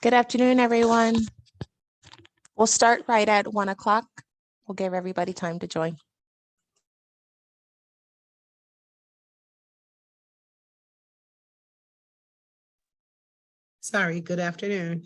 Good afternoon, everyone. We'll start right at 1 o'clock. We'll give everybody time to join. Sorry, good afternoon.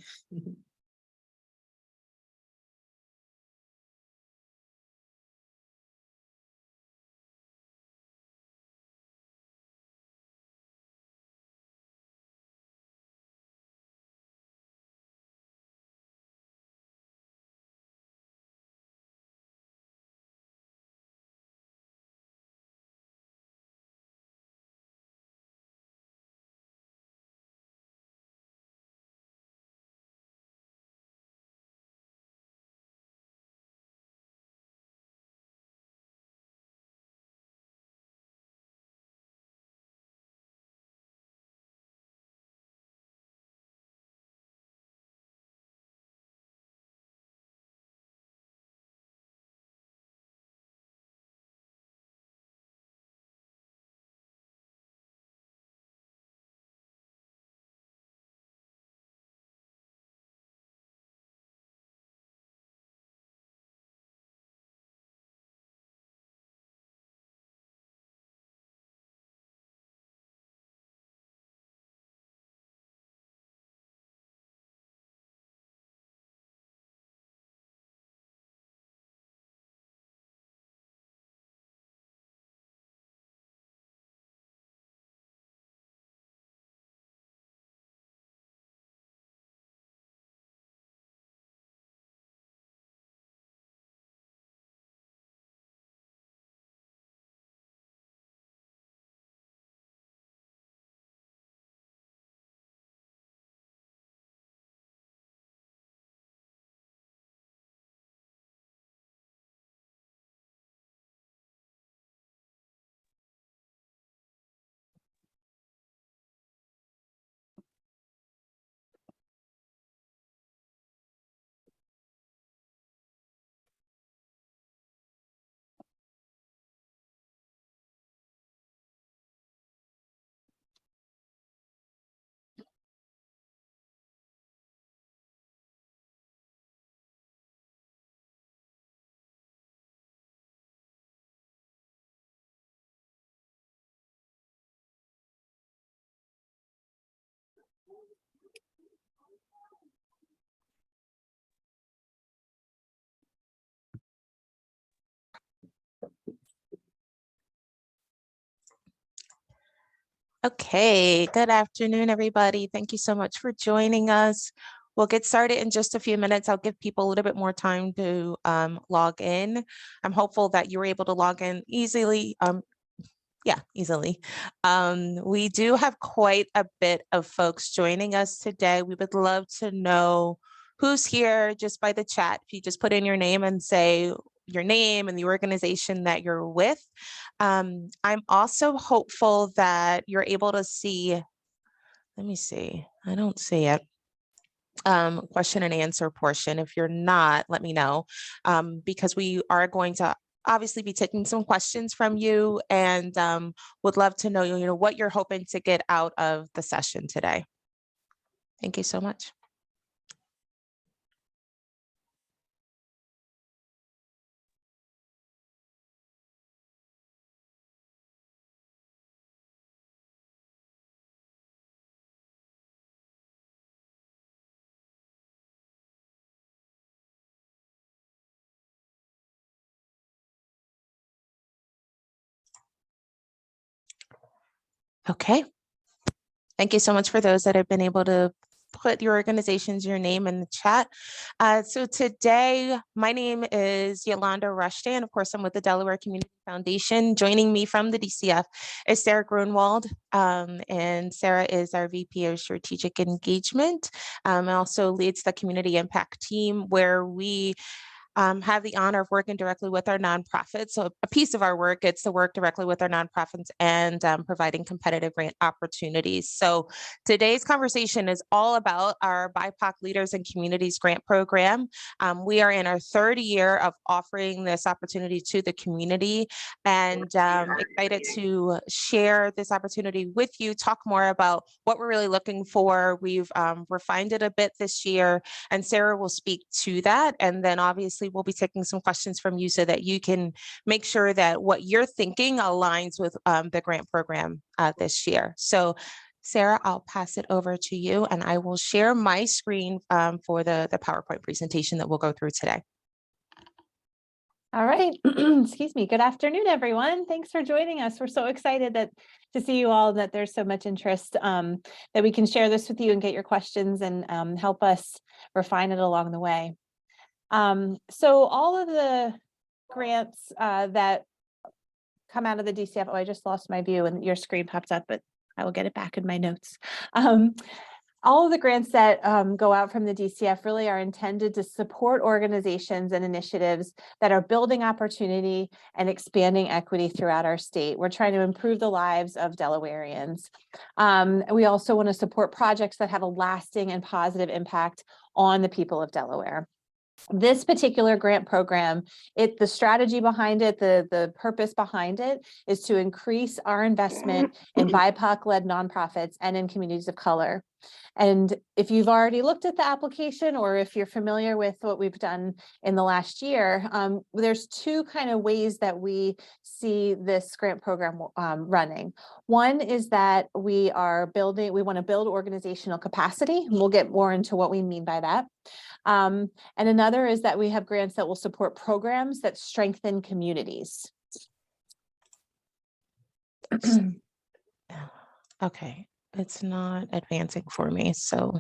Okay, good afternoon, everybody. Thank you so much for joining us. We'll get started in just a few minutes. I'll give people a little bit more time to log in. I'm hopeful that you were able to log in easily. Easily. We do have quite a bit of folks joining us today. We would love to know who's here just by the chat. If you just put in your name and say your name and the organization that you're with. I'm also hopeful that you're able to see, let me see, I don't see it. Question and answer portion. If you're not, let me know, because we are going to obviously be taking some questions from you and would love to know, what you're hoping to get out of the session today. Thank you so much. Okay. Thank you so much for those that have been able to put your organizations, your name in the chat. So today, my name is Yolanda Rushdan. Of course, I'm with the Delaware Community Foundation. Joining me from the DCF is Sarah Grunwald, and Sarah is our VP of Strategic Engagement, and also leads the Community Impact Team, where we have the honor of working directly with our nonprofits. So a piece of our work, it's to work directly with our nonprofits and providing competitive grant opportunities. So today's conversation is all about our BIPOC Leaders and Communities Grant Program. We are in our third year of offering this opportunity to the community, and excited to share this opportunity with you, talk more about what we're really looking for. We've refined it a bit this year, and Sarah will speak to that. And then obviously we'll be taking some questions from you so that you can make sure that what you're thinking aligns with the grant program this year. So Sarah, I'll pass it over to you, and I will share my screen for the PowerPoint presentation that we'll go through today. All right. Excuse me. Good afternoon, everyone. Thanks for joining us. We're so excited to see you all, that there's so much interest, that we can share this with you and get your questions and help us refine it along the way. So all of the grants that come out of the DCF, I just lost my view and your screen popped up, but I will get it back in my notes. All of the grants that go out from the DCF really are intended to support organizations and initiatives that are building opportunity and expanding equity throughout our state. We're trying to improve the lives of Delawareans. We also want to support projects that have a lasting and positive impact on the people of Delaware. This particular grant program, the strategy behind it, the purpose behind it is to increase our investment in BIPOC-led nonprofits and in communities of color. And if you've already looked at the application, or if you're familiar with what we've done in the last year, there's two kind of ways that we see this grant program running. One is that we want to build organizational capacity. We'll get more into what we mean by that. And another is that we have grants that will support programs that strengthen communities. Okay, it's not advancing for me, so.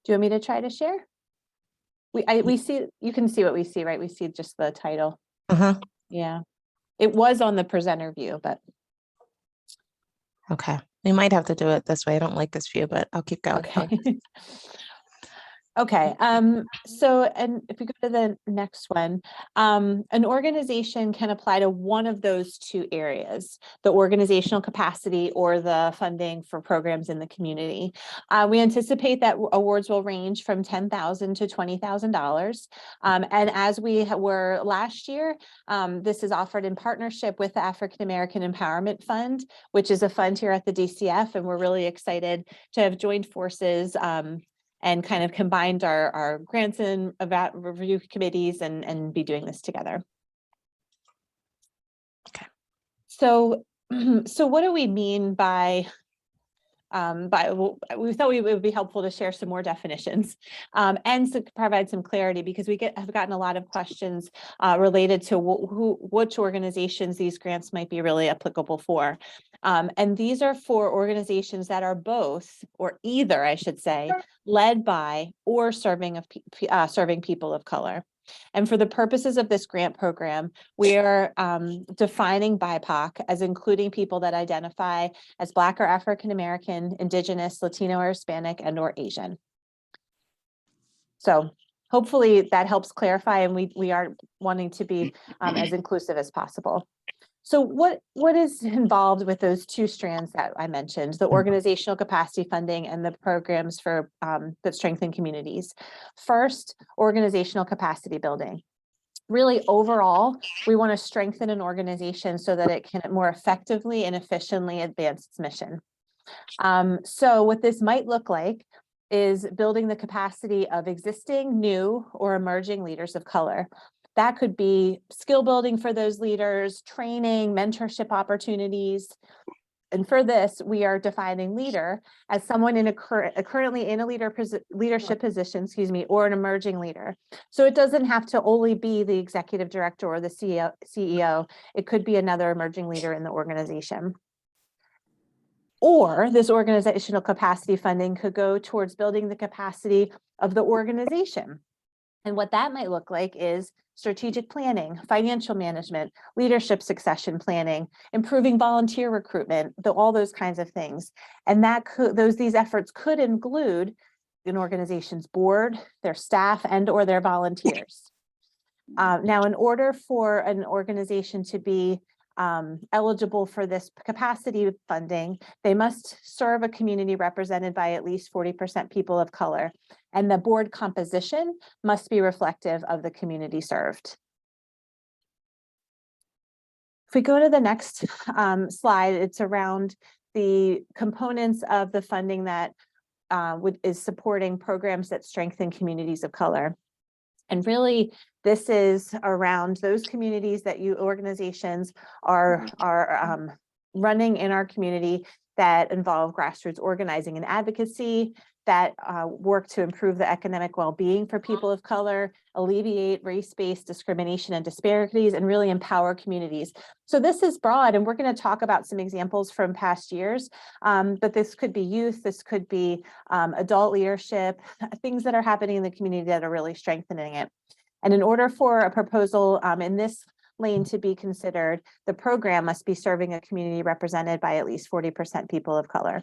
Do you want me to try to share? We see, you can see what we see, right? We see just the title. Yeah, it was on the presenter view, but. Okay, we might have to do it this way. I don't like this view, but I'll keep going. Okay. Okay, so, and if we go to the next one, an organization can apply to one of those two areas, the organizational capacity or the funding for programs in the community. We anticipate that awards will range from $10,000 to $20,000. And as we were last year, this is offered in partnership with the African American Empowerment Fund, which is a fund here at the DCF, and we're really excited to have joined forces and kind of combined our grants and review committees and be doing this together. Okay. So what do we mean by we thought it would be helpful to share some more definitions and to provide some clarity, because we have gotten a lot of questions related to which organizations these grants might be really applicable for. And these are for organizations that are both, or either, I should say, led by or serving people of color. And for the purposes of this grant program, we are defining BIPOC as including people that identify as Black or African American, Indigenous, Latino or Hispanic, and or Asian. So hopefully that helps clarify, and we are wanting to be as inclusive as possible. So what is involved with those two strands that I mentioned, the organizational capacity funding and the programs for that strengthen communities? First, organizational capacity building. Really, overall, we want to strengthen an organization so that it can more effectively and efficiently advance its mission. So what this might look like is building the capacity of existing, new, or emerging leaders of color. That could be skill building for those leaders, training, mentorship opportunities. And for this, we are defining leader as someone in currently in a leadership position, or an emerging leader. So it doesn't have to only be the executive director or the CEO. It could be another emerging leader in the organization. Or this organizational capacity funding could go towards building the capacity of the organization. And what that might look like is strategic planning, financial management, leadership succession planning, improving volunteer recruitment, all those kinds of things. And these efforts could include an organization's board, their staff, and or their volunteers. Now, in order for an organization to be eligible for this capacity funding, they must serve a community represented by at least 40% people of color, and the board composition must be reflective of the community served. If we go to the next slide, it's around the components of the funding that is supporting programs that strengthen communities of color. And really, this is around those communities that you organizations are running in our community that involve grassroots organizing and advocacy, that work to improve the economic well-being for people of color, alleviate race-based discrimination and disparities, and really empower communities. So this is broad, and we're going to talk about some examples from past years, but this could be youth, this could be adult leadership, things that are happening in the community that are really strengthening it. And in order for a proposal in this lane to be considered, the program must be serving a community represented by at least 40% people of color.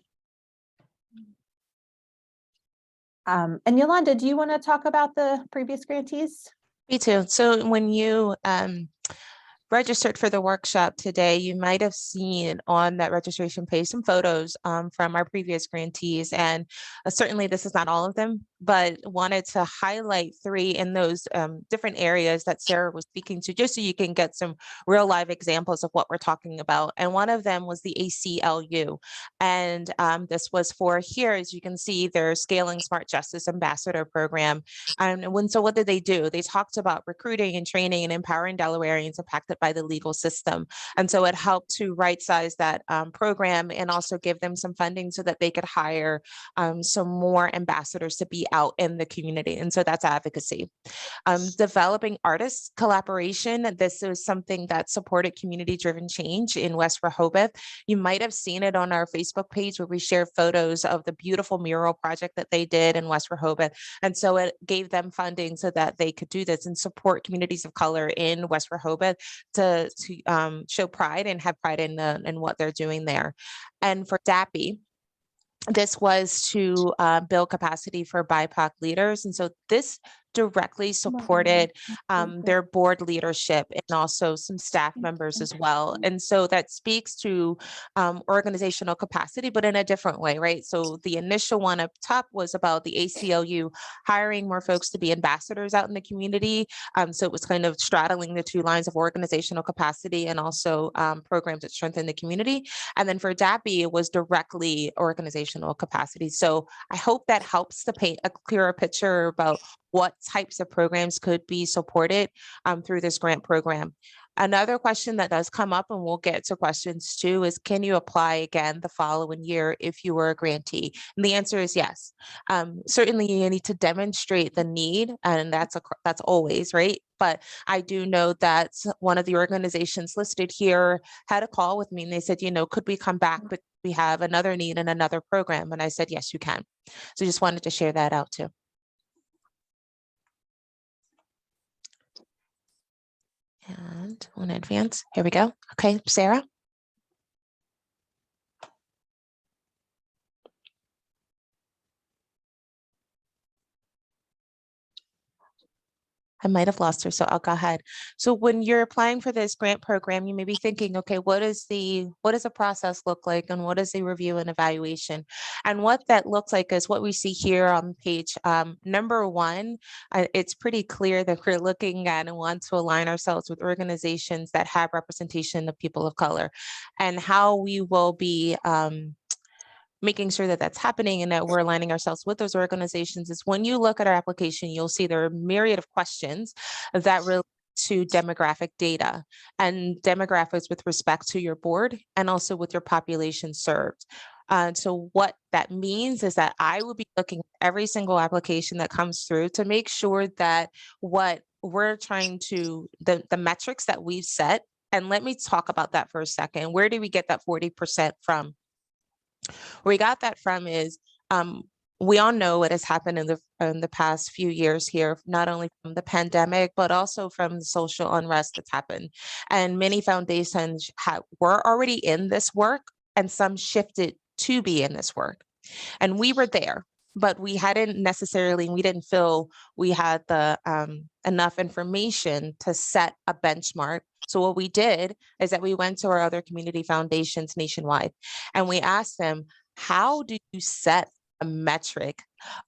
And Yolanda, do you want to talk about the previous grantees? Me too. So when you registered for the workshop today, you might have seen on that registration page some photos from our previous grantees. And certainly this is not all of them, but wanted to highlight 3 in those different areas that Sarah was speaking to, just so you can get some real live examples of what we're talking about. And one of them was the ACLU. And this was for here, as you can see, their Scaling Smart Justice Ambassador Program. So what did they do? They talked about recruiting and training and empowering Delawareans impacted by the legal system. And so it helped to right size that program and also give them some funding so that they could hire some more ambassadors to be out in the community. And so that's advocacy. Developing artists collaboration. This is something that supported community-driven change in West Rehoboth. You might have seen it on our Facebook page where we share photos of the beautiful mural project that they did in West Rehoboth. And so it gave them funding so that they could do this and support communities of color in West Rehoboth to show pride and have pride in what they're doing there. And for DAPI, this was to build capacity for BIPOC leaders. And so this directly supported their board leadership and also some staff members as well. And so that speaks to organizational capacity, but in a different way, right? So the initial one up top was about the ACLU hiring more folks to be ambassadors out in the community. So it was kind of straddling the 2 lines of organizational capacity and also programs that strengthen the community. And then for DAPI, it was directly organizational capacity. So I hope that helps to paint a clearer picture about what types of programs could be supported through this grant program. Another question that does come up, and we'll get to questions too, is can you apply again the following year if you were a grantee? And the answer is yes. Certainly you need to demonstrate the need, and that's always, right? But I do know that one of the organizations listed here had a call with me and they said, could we come back, but we have another need in another program? And I said, yes, you can. So just wanted to share that out too. And I want to advance. Here we go. Okay, Sarah. I might have lost her, so I'll go ahead. So when you're applying for this grant program, you may be thinking, okay, what does the process look like, and what is the review and evaluation? And what that looks like is what we see here on page number 1. It's pretty clear that we're looking at and want to align ourselves with organizations that have representation of people of color, and how we will be making sure that that's happening and that we're aligning ourselves with those organizations is when you look at our application, you'll see there are a myriad of questions that relate to demographic data and demographics with respect to your board and also with your population served. So what that means is that I will be looking at every single application that comes through to make sure that what we're trying to, the metrics that we've set, and let me talk about that for a second. Where do we get that 40% from? Where we got that from is we all know what has happened in the past few years here, not only from the pandemic, but also from the social unrest that's happened. And many foundations were already in this work, and some shifted to be in this work. And we were there. but we didn't feel we had the enough information to set a benchmark. So what we did is that we went to our other community foundations nationwide and we asked them, how do you set a metric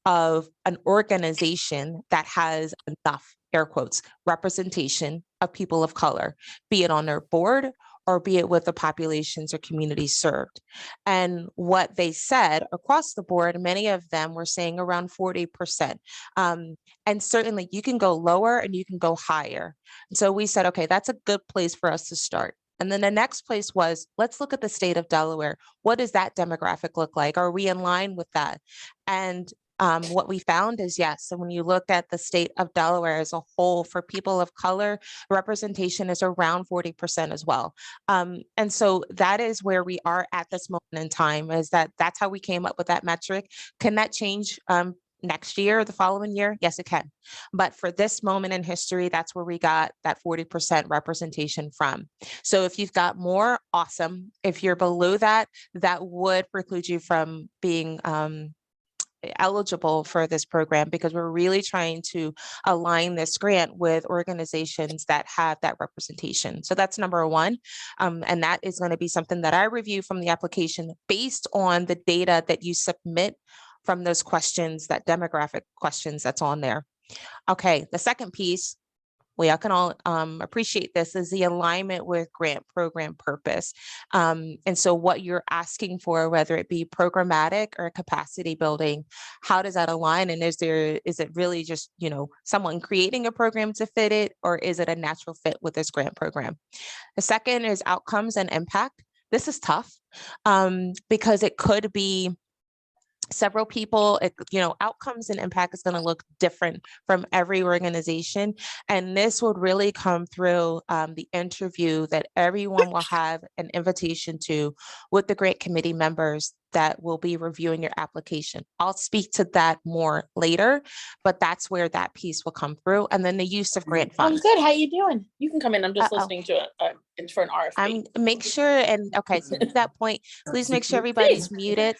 of an organization that has enough, air quotes, representation of people of color, be it on their board or be it with the populations or communities served? And what they said across the board, many of them were saying around 40%. And certainly you can go lower and you can go higher. So we said, okay, that's a good place for us to start. And then the next place was, let's look at the state of Delaware. What does that demographic look like? Are we in line with that? And what we found is yes. So when you look at the state of Delaware as a whole, for people of color, representation is around 40% as well. And so that is where we are at this moment in time, is that's how we came up with that metric. Can that change next year or the following year? Yes, it can. But for this moment in history, that's where we got that 40% representation from. So if you've got more, awesome. If you're below that, that would preclude you from being eligible for this program, because we're really trying to align this grant with organizations that have that representation. So that's number one. And that is going to be something that I review from the application based on the data that you submit from those questions, that demographic questions that's on there. Okay, the second piece, we all can all appreciate this, is the alignment with grant program purpose. And so what you're asking for, whether it be programmatic or capacity building, how does that align? And is it really just, someone creating a program to fit it, or is it a natural fit with this grant program? The second is outcomes and impact. This is tough because it could be several people, outcomes and impact is going to look different from every organization. And this would really come through the interview that everyone will have an invitation to with the grant committee members that will be reviewing your application. I'll speak to that more later, but that's where that piece will come through. And then the use of grant funds. I'm good. How you doing? You can come in. I'm just listening to it for an RFP. Make sure, and okay, so at that point, please make sure everybody's muted.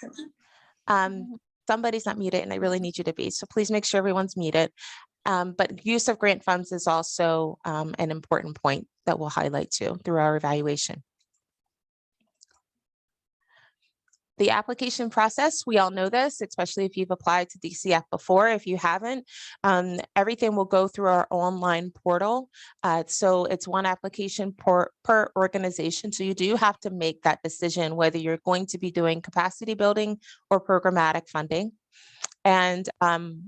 Somebody's not muted and I really need you to be, so please make sure everyone's muted. But use of grant funds is also an important point that we'll highlight too through our evaluation. The application process, we all know this, especially if you've applied to DCF before. If you haven't, everything will go through our online portal. So it's one application per organization. So you do have to make that decision whether you're going to be doing capacity building or programmatic funding. And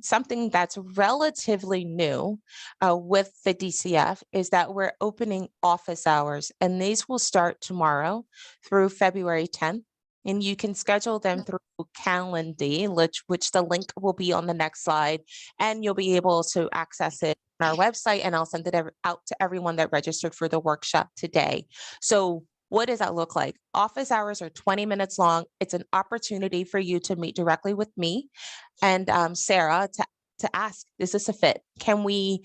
something that's relatively new with the DCF is that we're opening office hours, and these will start tomorrow through February 10th. And you can schedule them through Calendly, which the link will be on the next slide, and you'll be able to access it on our website, and I'll send it out to everyone that registered for the workshop today. So what does that look like? Office hours are 20 minutes long. It's an opportunity for you to meet directly with me and Sarah to ask, is this a fit? Can we,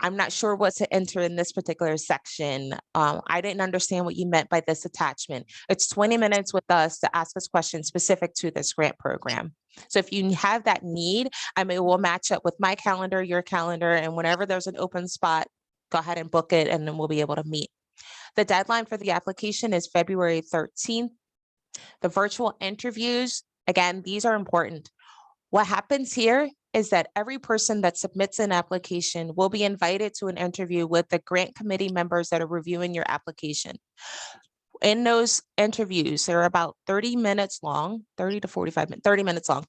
I'm not sure what to enter in this particular section. I didn't understand what you meant by this attachment. It's 20 minutes with us to ask us questions specific to this grant program. So if you have that need, we'll match up with my calendar, your calendar, and whenever there's an open spot, go ahead and book it, and then we'll be able to meet. The deadline for the application is February 13th. The virtual interviews, again, these are important. What happens here is that every person that submits an application will be invited to an interview with the grant committee members that are reviewing your application. In those interviews, they're about 30 minutes long, 30 to 45 minutes, 30 minutes long.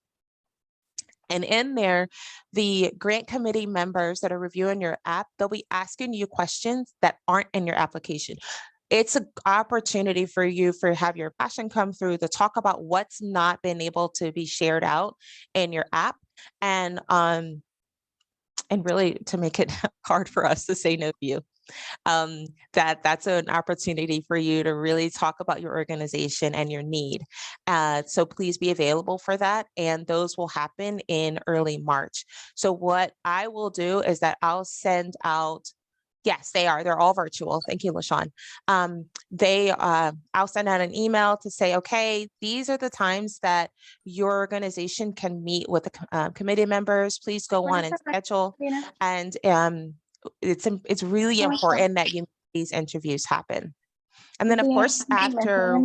And in there, the grant committee members that are reviewing your app, they'll be asking you questions that aren't in your application. It's an opportunity for you to have your passion come through, to talk about what's not been able to be shared out in your app, and really to make it hard for us to say no to you. That's an opportunity for you to really talk about your organization and your need. So please be available for that. And those will happen in early March. So what I will do is that I'll send out Yes, they are. They're all virtual. Thank you, LaShawn. I'll send out an email to say, okay, these are the times that your organization can meet with the committee members. Please go on and schedule. And it's really important that you make these interviews happen. And then, of course, after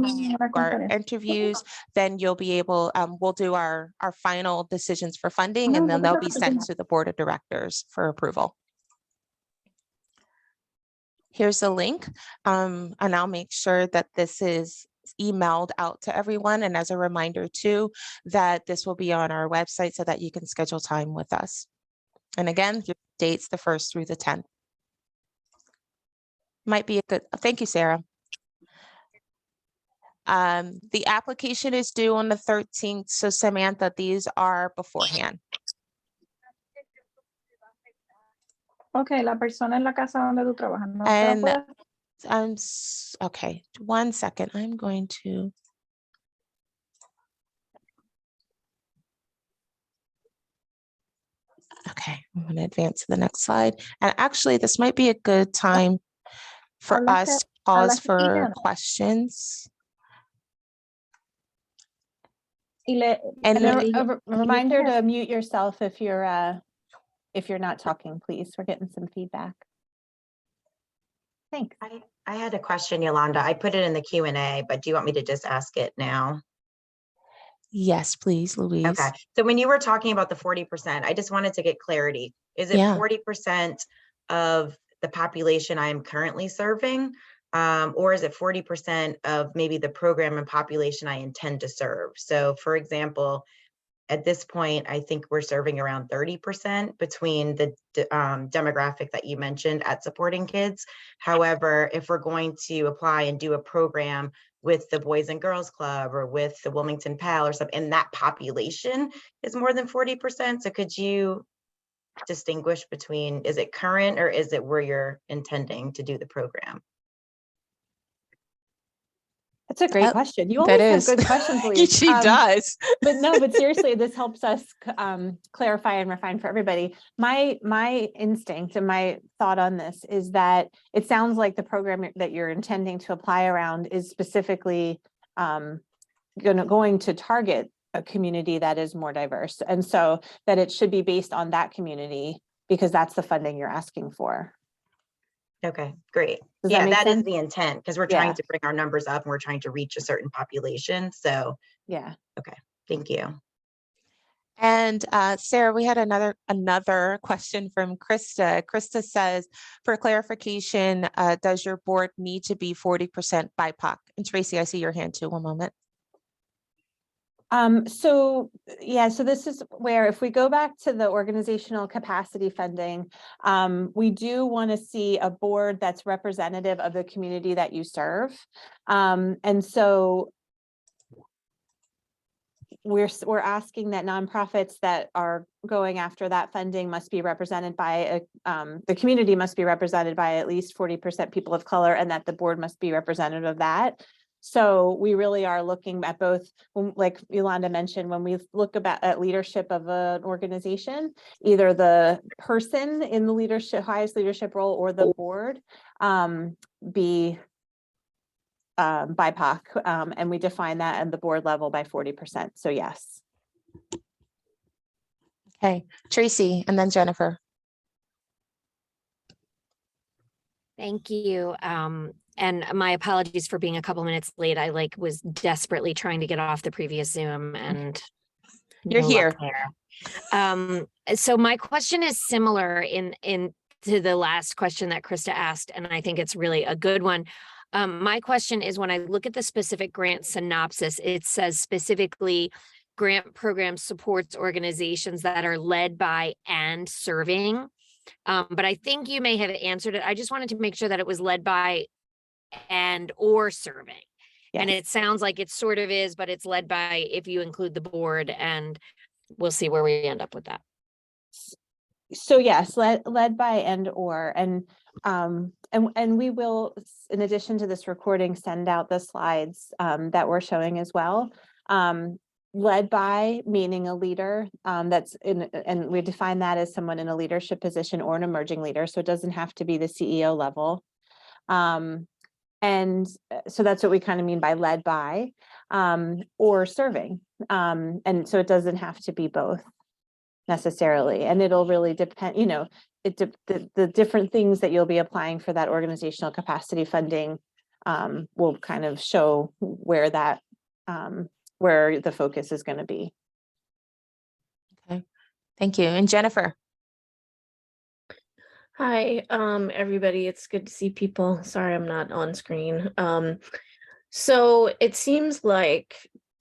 our interviews, then you'll be able, we'll do our final decisions for funding, and then they'll be sent to the board of directors for approval. Here's a link, and I'll make sure that this is emailed out to everyone. And as a reminder too, that this will be on our website so that you can schedule time with us. And again, your dates the 1st through the 10th. Might be a good, thank you, Sarah. The application is due on the 13th. So Samantha, these are beforehand. Okay, la persona en la casa donde tú trabajas. No And okay, 1 second. I'm going to. Okay, I'm going to advance to the next slide. And actually, this might be a good time for us to pause for questions. And a reminder to mute yourself if you're not talking, please. We're getting some feedback. Thanks. I had a question, Yolanda. I put it in the Q&A, but do you want me to just ask it now? Yes, please, Louise. Okay. So when you were talking about the 40%, I just wanted to get clarity. Is it 40% of the population I am currently serving? Or is it 40% of maybe the program and population I intend to serve? So for example, at this point, I think we're serving around 30% between the demographic that you mentioned at Supporting Kids. However, if we're going to apply and do a program with the Boys and Girls Club or with the Wilmington PAL or something, and that population is more than 40%. So could you distinguish between, is it current or is it where you're intending to do the program? That's a great question. You always have good questions, Louise. She does. But seriously, this helps us clarify and refine for everybody. My instinct and my thought on this is that it sounds like the program that you're intending to apply around is specifically going to target a community that is more diverse. And so that it should be based on that community because that's the funding you're asking for. Okay, great. Yeah, that is the intent because we're trying to bring our numbers up and we're trying to reach a certain population. So yeah. Okay, thank you. And Sarah, we had another question from Krista. Krista says, for clarification, does your board need to be 40% BIPOC? And Tracy, I see your hand too. One moment. So this is where, if we go back to the organizational capacity funding, we do want to see a board that's representative of the community that you serve. And so we're asking that nonprofits that are going after that funding must be represented by the community must be represented by at least 40% people of color, and that the board must be representative of that. So we really are looking at both, like Yolanda mentioned, when we look at leadership of an organization, either the person in the leadership, highest leadership role, or the board be BIPOC, and we define that at the board level by 40%. So yes. Okay, Tracy, and then Jennifer. Thank you. And my apologies for being a couple minutes late. I was desperately trying to get off the previous Zoom and you're here. So my question is similar to the last question that Krista asked, and I think it's really a good one. My question is, when I look at the specific grant synopsis, it says specifically grant program supports organizations that are led by and serving. But I think you may have answered it. I just wanted to make sure that it was led by and or serving. Yes. And it sounds like it sort of is, but it's led by if you include the board, and we'll see where we end up with that. So yes, led by and or, and we will, in addition to this recording, send out the slides that we're showing as well. led by, meaning a leader that's in, and we define that as someone in a leadership position or an emerging leader. So it doesn't have to be the CEO level. And so that's what we kind of mean by led by, or serving. And so it doesn't have to be both necessarily. And it'll really depend, you know, the different things that you'll be applying for that organizational capacity funding will kind of show where that, where the focus is going to be. Okay, thank you. And Jennifer. Hi, everybody. It's good to see people. Sorry, I'm not on screen. So it seems like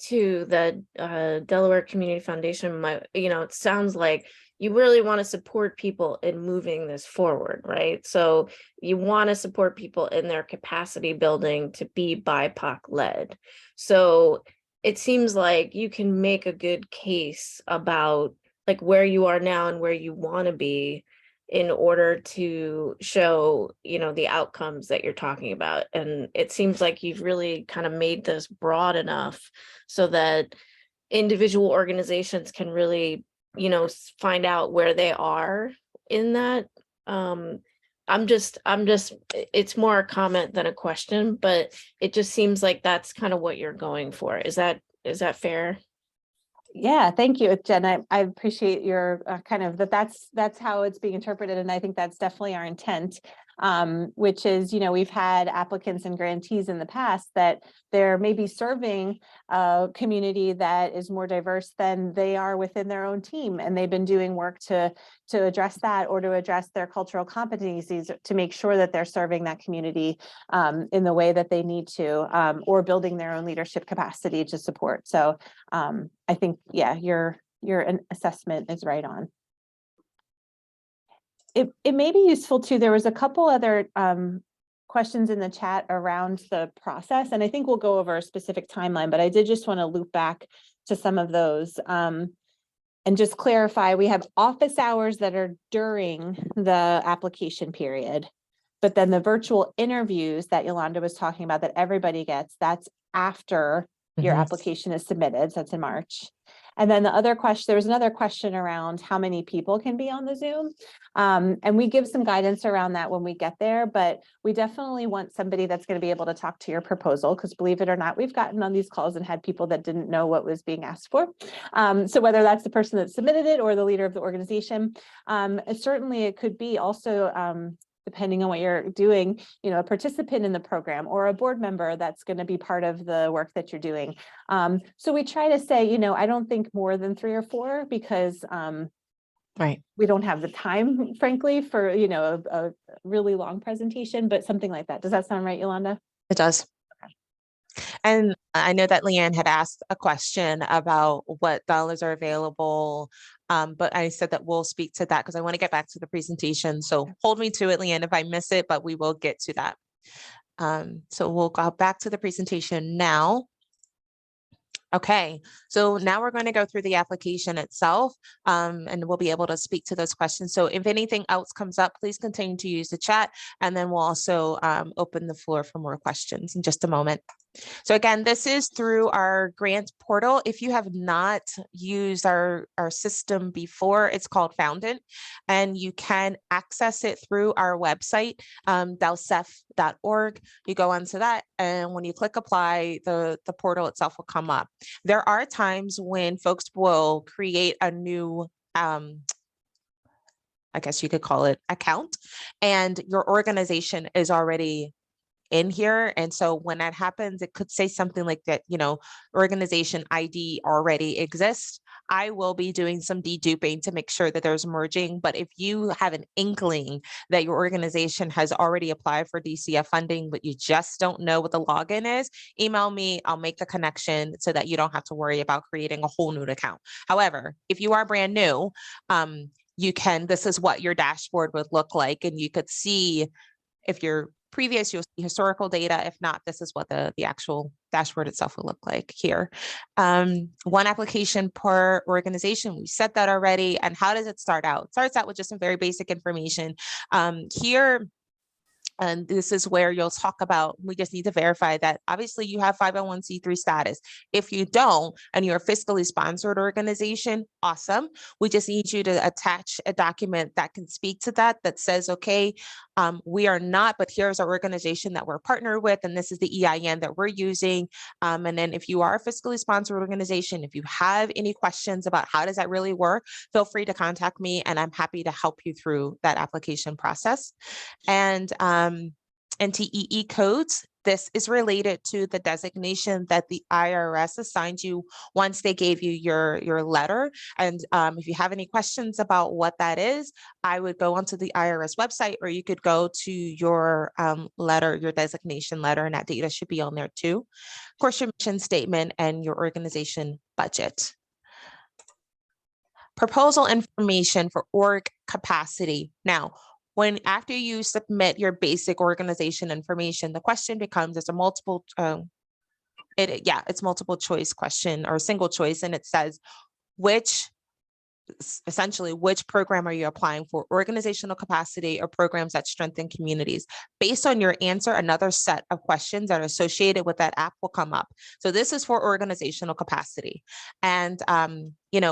to the Delaware Community Foundation, it sounds like you really want to support people in moving this forward, right? So you want to support people in their capacity building to be BIPOC led. So it seems like you can make a good case about like where you are now and where you want to be in order to show, the outcomes that you're talking about. And it seems like you've really kind of made this broad enough so that individual organizations can really, find out where they are in that. It's more a comment than a question, but it just seems like that's kind of what you're going for. Is that fair? Yeah, thank you, Jen. I appreciate your kind of that's how it's being interpreted. And I think that's definitely our intent, which is, we've had applicants and grantees in the past that they're maybe serving a community that is more diverse than they are within their own team. And they've been doing work to address that or to address their cultural competencies to make sure that they're serving that community in the way that they need to, or building their own leadership capacity to support. So I think, yeah, your assessment is right on. It may be useful too. There was a couple other questions in the chat around the process, and I think we'll go over a specific timeline, but I did just want to loop back to some of those and just clarify. We have office hours that are during the application period, but then the virtual interviews that Yolanda was talking about that everybody gets, that's after your application is submitted. So that's in March. And then the other question, there was another question around how many people can be on the Zoom. And we give some guidance around that when we get there, but we definitely want somebody that's going to be able to talk to your proposal, because believe it or not, we've gotten on these calls and had people that didn't know what was being asked for. So whether that's the person that submitted it or the leader of the organization, certainly it could be also depending on what you're doing, a participant in the program or a board member that's going to be part of the work that you're doing. So we try to say, I don't think more than 3 or 4 because Right. we don't have the time, frankly, for, a really long presentation, but something like that. Does that sound right, Yolanda? It does. And I know that Leanne had asked a question about what dollars are available, but I said that we'll speak to that because I want to get back to the presentation. So hold me to it, Leanne, if I miss it, but we will get to that. So we'll go back to the presentation now. Okay, so now we're going to go through the application itself, and we'll be able to speak to those questions. So if anything else comes up, please continue to use the chat, and then we'll also open the floor for more questions in just a moment. So again, this is through our grant portal. If you have not used our system before, it's called Foundant, and you can access it through our website, delsef.org. You go onto that, and when you click apply, the portal itself will come up. There are times when folks will create a new, I guess you could call it account, and your organization is already in here. And so when that happens, it could say something like that, organization ID already exists. I will be doing some deduping to make sure that there's merging. But if you have an inkling that your organization has already applied for DCF funding, but you just don't know what the login is, email me. I'll make the connection so that you don't have to worry about creating a whole new account. However, if you are brand new, this is what your dashboard would look like. And you could see if you're previous, you'll see historical data. If not, this is what the actual dashboard itself will look like here. One application per organization, we said that already. And how does it start out? It starts out with just some very basic information. Here, And this is where you'll talk about, we just need to verify that obviously you have 501c3 status. If you don't, and you're a fiscally sponsored organization, awesome. We just need you to attach a document that can speak to that, that says, okay, we are not, but here's our organization that we're partnered with, and this is the EIN that we're using. And then if you are a fiscally sponsored organization, if you have any questions about how does that really work, feel free to contact me, and I'm happy to help you through that application process. And NTEE codes, this is related to the designation that the IRS assigned you once they gave you your letter. And if you have any questions about what that is, I would go onto the IRS website, or you could go to your letter, your designation letter, and that data should be on there too. Of course, your mission statement and your organization budget. Proposal information for org capacity. Now, after you submit your basic organization information, the question becomes, it's a multiple, it's multiple choice question or single choice, and it says, essentially, which program are you applying for, organizational capacity or programs that strengthen communities? Based on your answer, another set of questions that are associated with that app will come up. So this is for organizational capacity. And,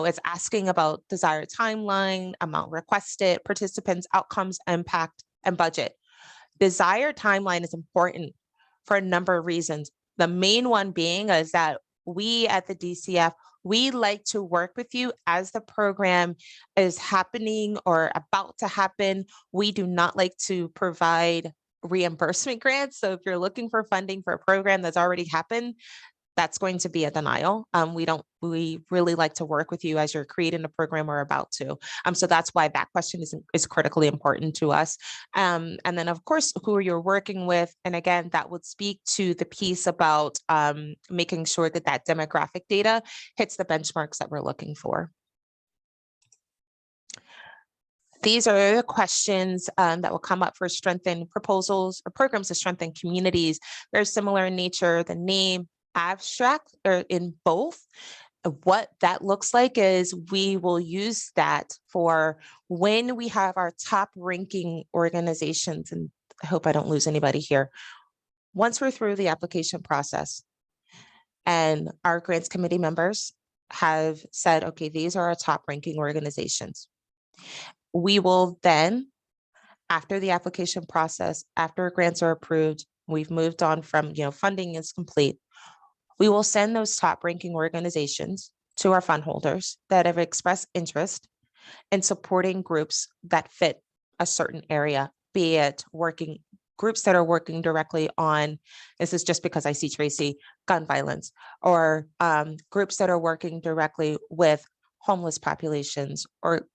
it's asking about desired timeline, amount requested, participants, outcomes, impact, and budget. Desired timeline is important for a number of reasons. The main one being is that we at the DCF, we like to work with you as the program is happening or about to happen. We do not like to provide reimbursement grants. So if you're looking for funding for a program that's already happened, that's going to be a denial. We really like to work with you as you're creating a program or about to. So that's why that question is critically important to us. And then of course, who you're working with. And again, that would speak to the piece about making sure that that demographic data hits the benchmarks that we're looking for. These are the questions that will come up for strengthen proposals or programs to strengthen communities. Very similar in nature, the name, abstract, or in both. What that looks like is we will use that for when we have our top ranking organizations, and I hope I don't lose anybody here. Once we're through the application process and our grants committee members have said, okay, these are our top ranking organizations, we will then, after the application process, after grants are approved, we've moved on from, funding is complete, we will send those top ranking organizations to our fund holders that have expressed interest in supporting groups that fit a certain area, be it groups that are working directly on, this is just because I see Tracy, gun violence, or groups that are working directly with homeless populations, or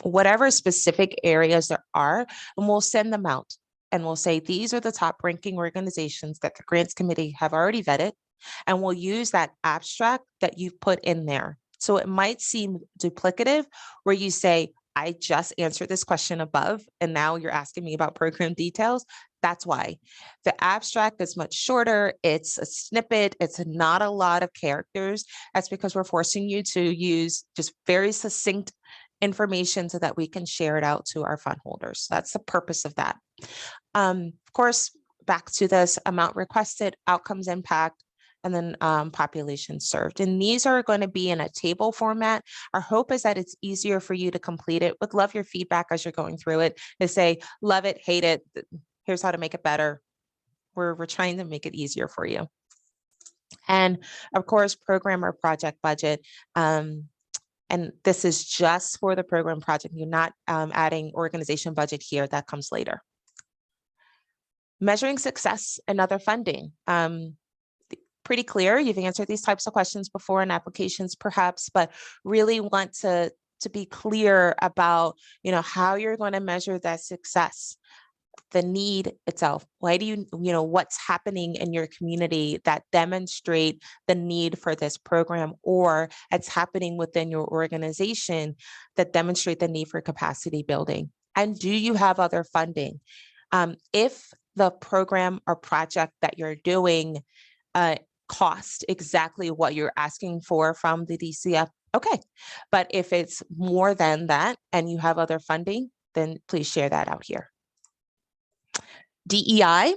whatever specific areas there are, and we'll send them out. And we'll say, these are the top ranking organizations that the grants committee have already vetted. And we'll use that abstract that you've put in there. So it might seem duplicative where you say, I just answered this question above, and now you're asking me about program details. That's why. The abstract is much shorter. It's a snippet. It's not a lot of characters. That's because we're forcing you to use just very succinct information so that we can share it out to our fund holders. That's the purpose of that. Of course, back to this amount requested, outcomes, impact, and then population served. And these are going to be in a table format. Our hope is that it's easier for you to complete it. Would love your feedback as you're going through it, to say, love it, hate it, here's how to make it better. We're trying to make it easier for you. And of course, program or project budget. And this is just for the program project. You're not adding organization budget here. That comes later. Measuring success and other funding. Pretty clear. You've answered these types of questions before in applications perhaps, but really want to be clear about, how you're going to measure that success. The need itself. Why do you what's happening in your community that demonstrate the need for this program, or it's happening within your organization that demonstrate the need for capacity building? And do you have other funding? If the program or project that you're doing cost exactly what you're asking for from the DCF, okay. But if it's more than that and you have other funding, then please share that out here. DEI.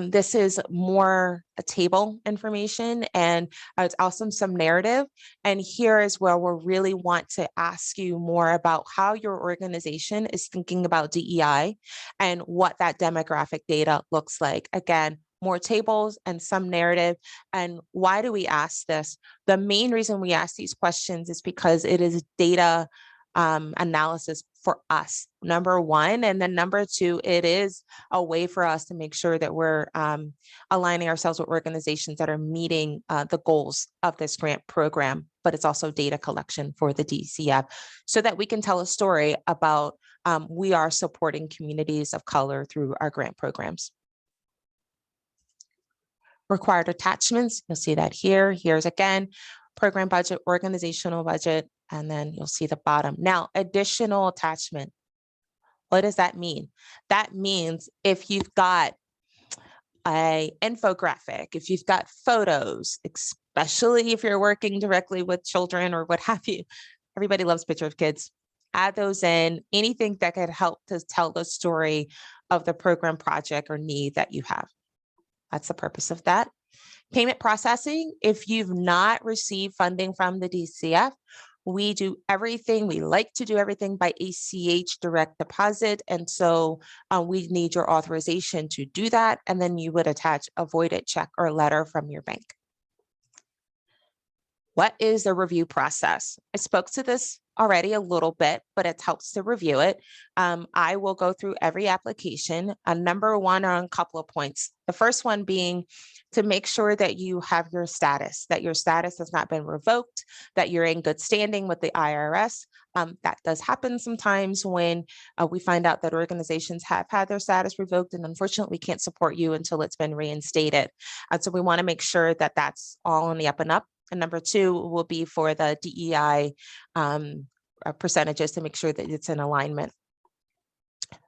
This is more a table information, and it's also some narrative. And here is where we really want to ask you more about how your organization is thinking about DEI and what that demographic data looks like. Again, more tables and some narrative. And why do we ask this? The main reason we ask these questions is because it is data analysis for us, number one. And then number two, it is a way for us to make sure that we're aligning ourselves with organizations that are meeting the goals of this grant program, but it's also data collection for the DCF so that we can tell a story about we are supporting communities of color through our grant programs. Required attachments, you'll see that here. Here's again, program budget, organizational budget, and then you'll see the bottom. Now, additional attachment. What does that mean? That means if you've got an infographic, if you've got photos, especially if you're working directly with children or what have you, everybody loves picture of kids. Add those in, anything that could help to tell the story of the program project or need that you have. That's the purpose of that. Payment processing, if you've not received funding from the DCF, we do everything, we like to do everything by ACH direct deposit. And so we need your authorization to do that. And then you would attach a voided check or letter from your bank. What is the review process? I spoke to this already a little bit, but it helps to review it. I will go through every application. Number one on a couple of points. The first one being to make sure that you have your status, that your status has not been revoked, that you're in good standing with the IRS. That does happen sometimes when we find out that organizations have had their status revoked, and unfortunately, we can't support you until it's been reinstated. So we want to make sure that that's all on the up and up. And number two will be for the DEI percentages to make sure that it's in alignment.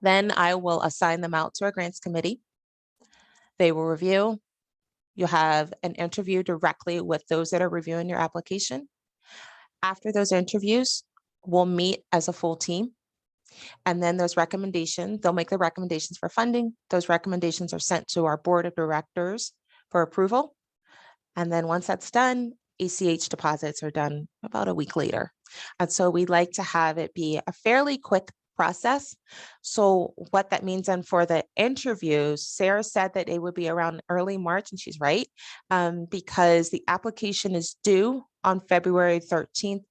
Then I will assign them out to our grants committee. They will review. You'll have an interview directly with those that are reviewing your application. After those interviews, we'll meet as a full team. And then those recommendations, they'll make the recommendations for funding. Those recommendations are sent to our board of directors for approval. And then once that's done, ACH deposits are done about a week later. And so we like to have it be a fairly quick process. So what that means then for the interviews, Sarah said that it would be around early March, and she's right, because the application is due on February 13th.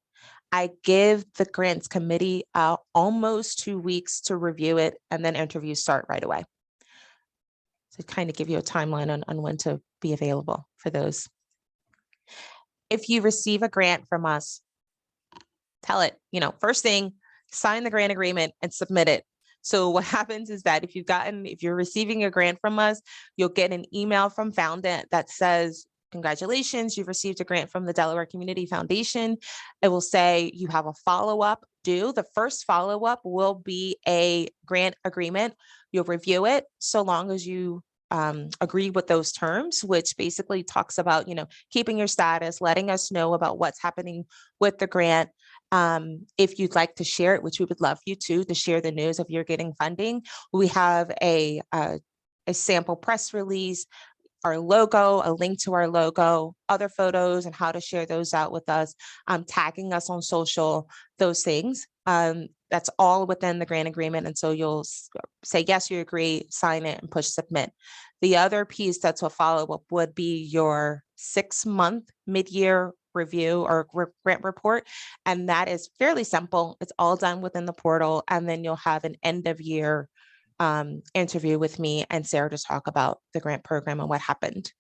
I give the grants committee almost 2 weeks to review it, and then interviews start right away. So kind of give you a timeline on when to be available for those. If you receive a grant from us, tell it, first thing, sign the grant agreement and submit it. So what happens is that if you're receiving a grant from us, you'll get an email from Foundant that says, congratulations, you've received a grant from the Delaware Community Foundation. It will say you have a follow-up due. The first follow-up will be a grant agreement. You'll review it so long as you agree with those terms, which basically talks about, keeping your status, letting us know about what's happening with the grant. If you'd like to share it, which we would love you to share the news of you're getting funding, we have a sample press release, our logo, a link to our logo, other photos and how to share those out with us, tagging us on social, those things. That's all within the grant agreement. And so you'll say, yes, you agree, sign it and push submit. The other piece that's a follow-up would be your 6-month mid-year review or grant report. And that is fairly simple. It's all done within the portal. And then you'll have an end of year interview with me and Sarah to talk about the grant program and what happened.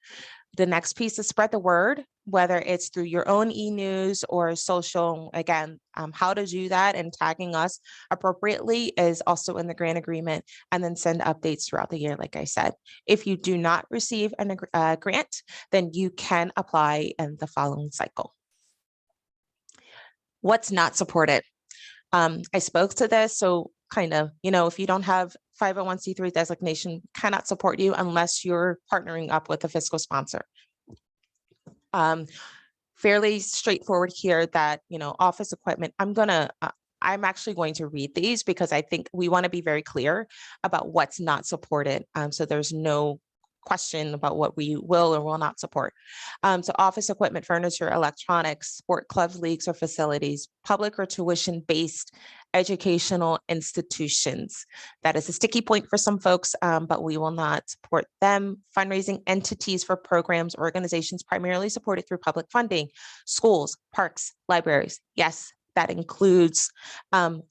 The next piece is spread the word, whether it's through your own e-news or social. Again, how to do that and tagging us appropriately is also in the grant agreement, and then send updates throughout the year, like I said. If you do not receive a grant, then you can apply in the following cycle. What's not supported? I spoke to this, so kind of, if you don't have 501c3 designation, cannot support you unless you're partnering up with a fiscal sponsor. Fairly straightforward here that, office equipment, I'm gonna I'm actually going to read these because I think we want to be very clear about what's not supported. So there's no question about what we will or will not support. So office equipment, furniture, electronics, sport clubs, leagues, or facilities, public or tuition-based educational institutions. That is a sticky point for some folks, but we will not support them. Fundraising entities for programs, organizations primarily supported through public funding, schools, parks, libraries. Yes, that includes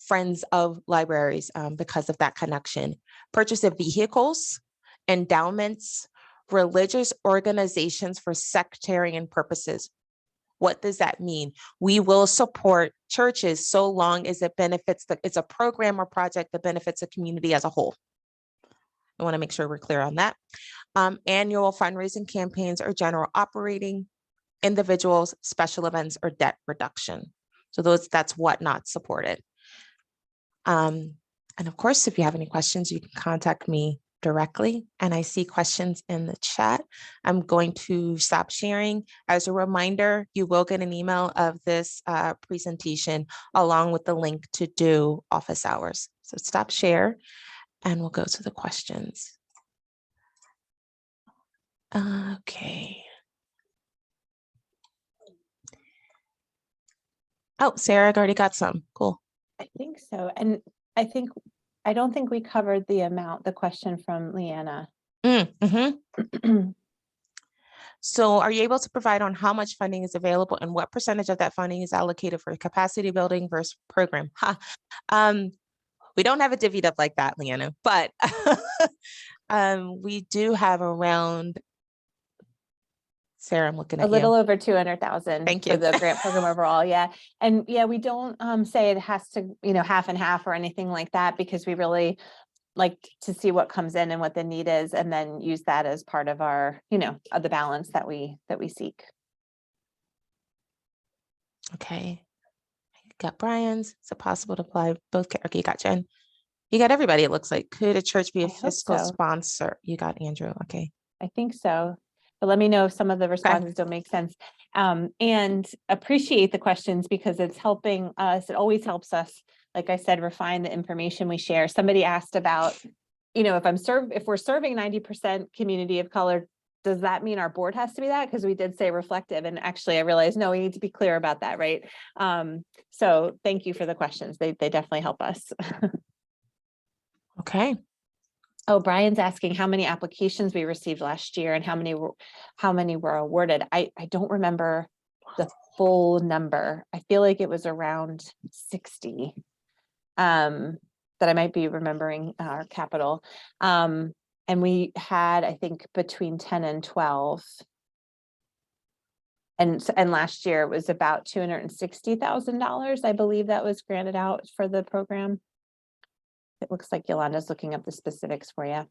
friends of libraries because of that connection. Purchase of vehicles, endowments, religious organizations for sectarian purposes. What does that mean? We will support churches so long as it benefits it's a program or project that benefits the community as a whole. I want to make sure we're clear on that. Annual fundraising campaigns or general operating, individuals, special events, or debt reduction. So that's what not supported. And of course, if you have any questions, you can contact me directly. And I see questions in the chat. I'm going to stop sharing. As a reminder, you will get an email of this presentation along with the link to do office hours. So stop share and we'll go to the questions. Okay. Oh, Sarah, I already got some. Cool. I think so. And I don't think we covered the question from Leanna. So are you able to provide on how much funding is available and what percentage of that funding is allocated for capacity building versus program? We don't have it divvied up like that, Leanna, but we do have around, Sarah, I'm looking at A little you. over 200,000 Thank for you. the grant program overall. Yeah. And yeah, we don't say it has to, half and half or anything like that, because we really like to see what comes in and what the need is, and then use that as part of our, of the balance that we seek. Okay. Got Brian's. Is it possible to apply both? Okay, you got Jen. You got everybody, it looks like. Could a church be a I hope fiscal so. sponsor? You got Andrew. Okay. I think so. But let me know if some of the responses don't make sense. And appreciate the questions, because it's helping us. It always helps us, like I said, refine the information we share. Somebody asked about, if we're serving 90% community of color, does that mean our board has to be that? Because we did say reflective, and actually I realized, no, we need to be clear about that, right? So thank you for the questions. They definitely help us. Okay. Oh, Brian's asking how many applications we received last year and how many were awarded. I don't remember the full number. I feel like it was around 60. That I might be remembering our capital. And we had, I think, between 10 and 12. And last year it was about $260,000. I believe that was granted out for the program. It looks like Yolanda's looking up the specifics for you.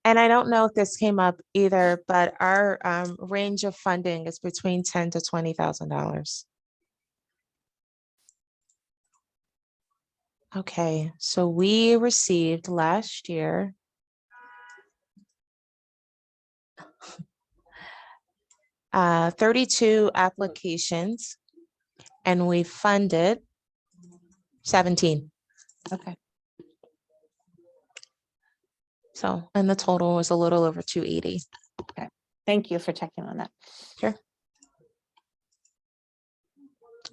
And I don't know if this came up either, but our range of funding is between $10,000 to $20,000. Okay, so we received last year 32 applications, and we funded 17. Okay. So, and the total was a little over 280. Okay. Thank you for checking on that. Sure.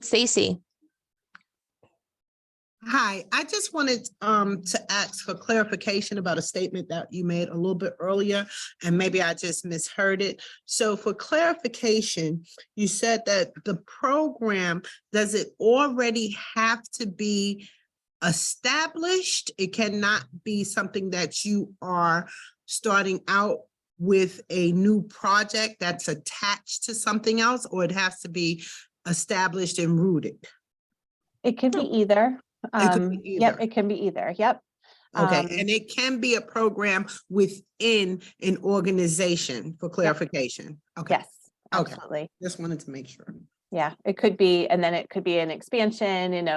Stacy. Hi, I just wanted to ask for clarification about a statement that you made a little bit earlier, and maybe I just misheard it. So for clarification, you said that the program, does it already have to be established? It cannot be something that you are starting out with a new project that's attached to something else, or it has to be established and rooted? It could be either. It could be either. Yep, it can be either. Yep. Okay, and it can be a program within an organization, for clarification. Okay. Yes, absolutely. Just wanted to make sure. Yeah, it could be, and then it could be an expansion,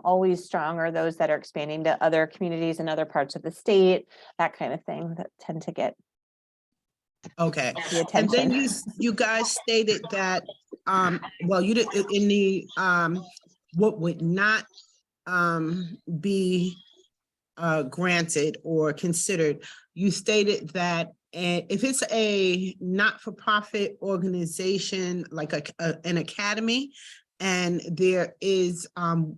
always strong are those that are expanding to other communities in other parts of the state, that kind of thing that tend to get Okay, the and then attention. you guys stated that, well, you did in the what would not be granted or considered? You stated that if it's a not-for-profit organization, like an academy, and there is,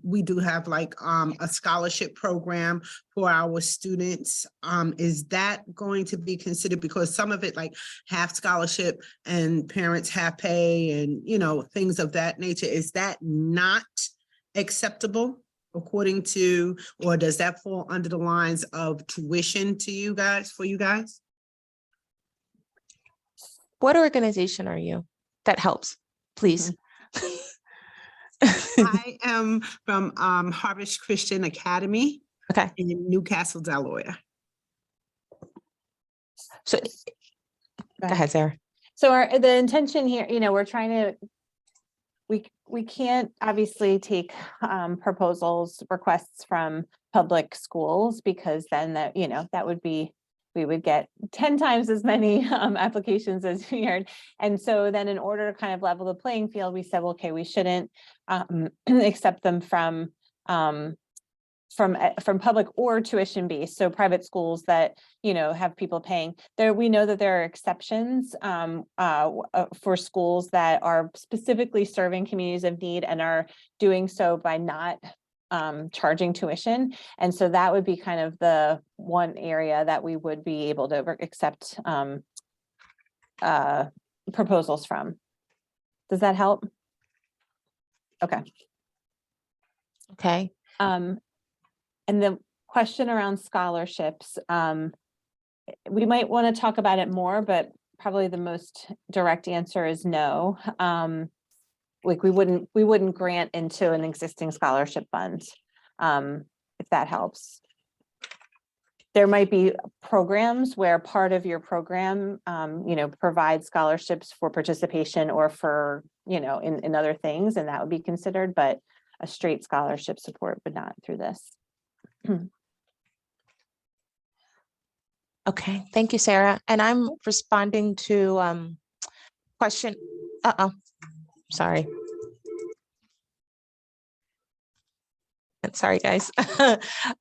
we do have like a scholarship program for our students, is that going to be considered? Because some of it, like half scholarship and parents half pay and, you know, things of that nature, is that not acceptable according to, or does that fall under the lines of tuition to you guys, for you guys? What organization are you? That helps, please. I am from Harvest Christian Academy. Okay. In Newcastle, Delaware. So go ahead, Sarah. So the intention here, you know, we're trying to, we can't obviously take proposals, requests from public schools, because then that, you know, that would be, we would get 10 times as many applications as we heard. And so then in order to kind of level the playing field, we said, well, okay, we shouldn't accept them from public or tuition based. So private schools that, you know, have people paying there. We know that there are exceptions for schools that are specifically serving communities of need and are doing so by not charging tuition. And so that would be kind of the one area that we would be able to accept proposals from. Does that help? Okay. Okay. And the question around scholarships, we might want to talk about it more, but probably the most direct answer is no. Like we wouldn't grant into an existing scholarship fund, if that helps. There might be programs where part of your program, you know, provides scholarships for participation or for, you know, in other things, and that would be considered, but a straight scholarship support would not through this. Okay, thank you, Sarah. And I'm responding to question. Sorry. Sorry, guys.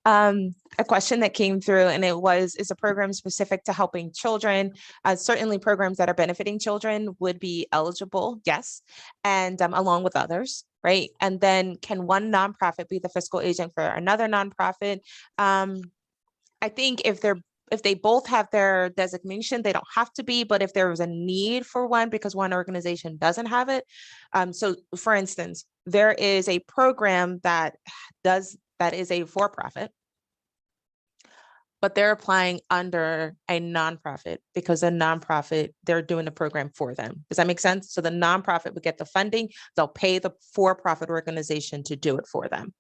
A question that came through, and it was, is a program specific to helping children? Certainly programs that are benefiting children would be eligible, yes, and along with others, right? And then can one nonprofit be the fiscal agent for another nonprofit? I think if they both have their designation, they don't have to be, but if there was a need for one because one organization doesn't have it. So for instance, there is a program that is a for-profit, but they're applying under a nonprofit because a nonprofit, they're doing the program for them. Does that make sense? So the nonprofit would get the funding, they'll pay the for-profit organization to do it for them.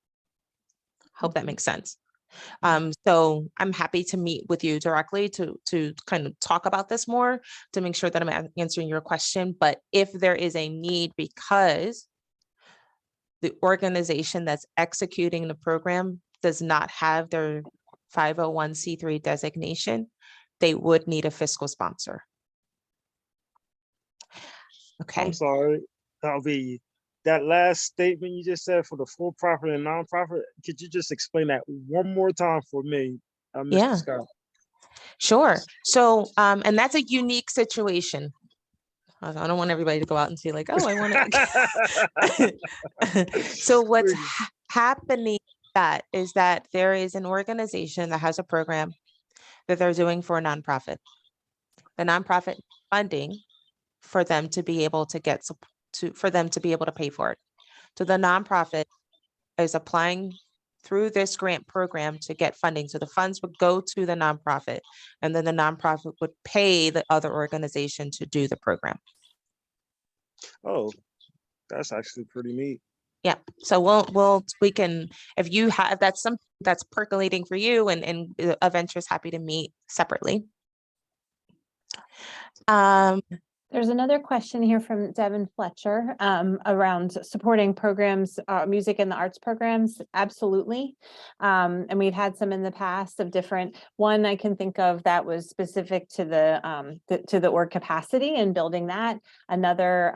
Hope that makes sense. So I'm happy to meet with you directly to kind of talk about this more, to make sure that I'm answering your question. But if there is a need because the organization that's executing the program does not have their 501c3 designation, they would need a fiscal sponsor. Okay. I'm sorry, Alvi. That last statement you just said for the for-profit and nonprofit, could you just explain that one more time for me, Mr. Yeah. Scott? Sure. So, and that's a unique situation. I don't want everybody to go out and say like, oh, I want to. So what's happening is that there is an organization that has a program that they're doing for a nonprofit. The nonprofit funding for them to be able to get for them to be able to pay for it. So the nonprofit is applying through this grant program to get funding. So the funds would go to the nonprofit, and then the nonprofit would pay the other organization to do the program. Oh, that's actually pretty neat. Yeah. So we can, if you have, that's something that's percolating for you and of interest, happy to meet separately. There's another question here from Devin Fletcher around supporting programs, music and the arts programs. Absolutely. And we've had some in the past of different, one I can think of that was specific to the org capacity and building that. Another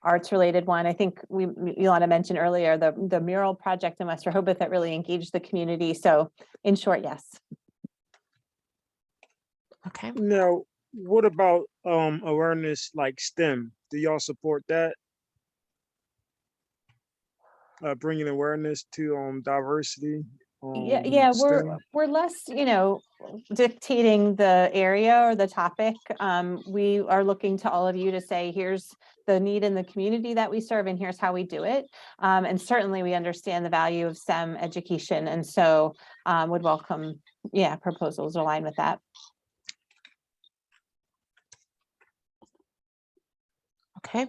arts related one. I think Yolanda mentioned earlier, the mural project in West Rehoboth that really engaged the community. So in short, yes. Okay. Now, what about awareness like STEM? Do y'all support that? Bringing awareness to diversity. Yeah, STEM? we're less, dictating the area or the topic. We are looking to all of you to say, here's the need in the community that we serve, and here's how we do it. And certainly we understand the value of STEM education, and so would welcome, proposals aligned with that. Okay. I'm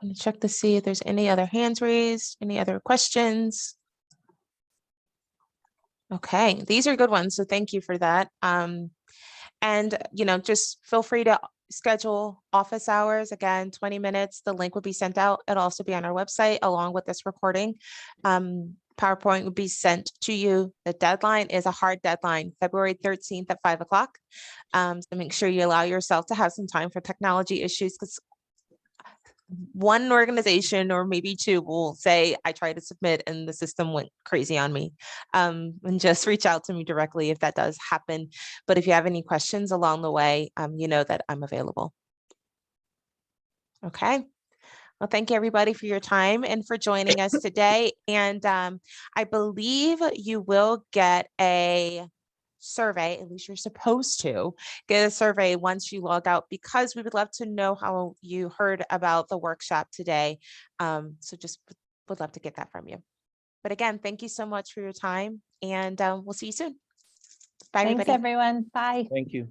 gonna check to see if there's any other hands raised, any other questions. Okay, these are good ones, so thank you for that. And just feel free to schedule office hours. Again, 20 minutes, the link will be sent out. It'll also be on our website along with this recording. PowerPoint will be sent to you. The deadline is a hard deadline, February 13th at 5 o'clock. So make sure you allow yourself to have some time for technology issues, because one organization or maybe two will say, I tried to submit and the system went crazy on me. And just reach out to me directly if that does happen. But if you have any questions along the way, you know that I'm available. Okay. Well, thank you everybody for your time and for joining us today. And I believe you will get a survey, at least you're supposed to get a survey once you log out, because we would love to know how you heard about the workshop today. So just would love to get that from you. But again, thank you so much for your time, and we'll see you soon. Bye, Thanks, everybody. everyone. Bye. Thank you.